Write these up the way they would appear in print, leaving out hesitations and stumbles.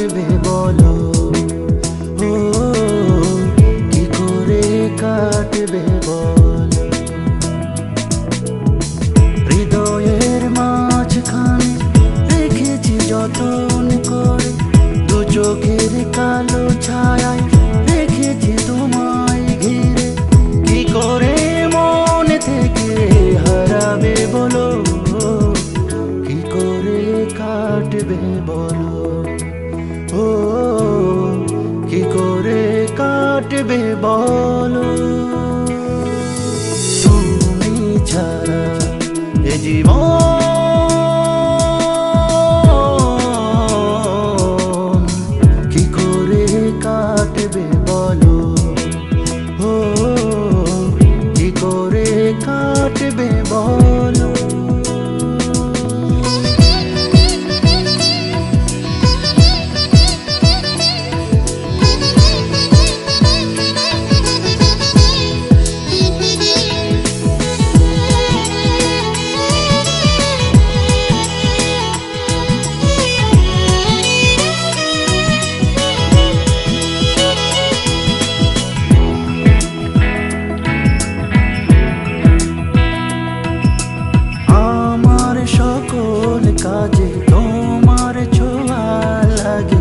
কাটবে বলো, ও কি করে কাটবে বলো। হৃদয়ের মাঝখানে রেখেছি যতন করে, দু চোখের কালো ছায়ায় রেখেছি তোমায় ঘিরে। কি করে মন থেকে হারাবে বলো, কি করে কাটবে বলো, ও কি করে কাটবে বলো। তুমি ছাড়া এ জীবন কি করে কাটবে বলো, ও কি করে কাটবে বলো। সকল কাজে তোমার ছোঁয়া লাগে,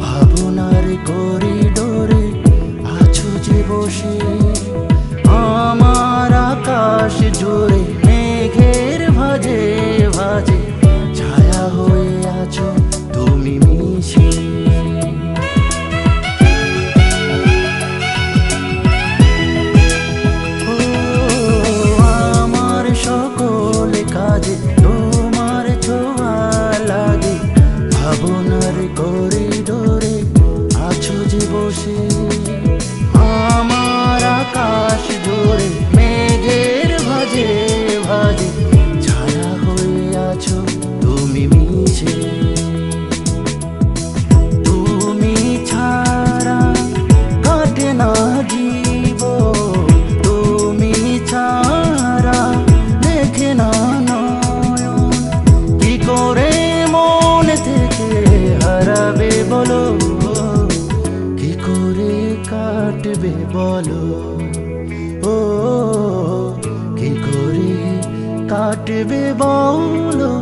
ভাবনার করিডোরে আছো যে বসে। আমার আকাশ জুড়ে মেঘের ভাজে ভাজে ছায়া হয়ে আছো তুমি মিশে। ও আমার সকল কাজে তোমার ছোঁয়া লাগে, ভাবনার করিডোরে আছো যে বসে। আমার আকাশ জুড়ে মেঘের ভাজে ভাজে ছায়া হয়ে আছো তুমি মিশে। তুমি ছাড়া কাটে না জীবন, তুমি ছাড়া দেখে না নয়ন। কি করে মন থেকে হারাবে বলো, কি করে কাটবে বলো, ও কি করে কাটবে বলো।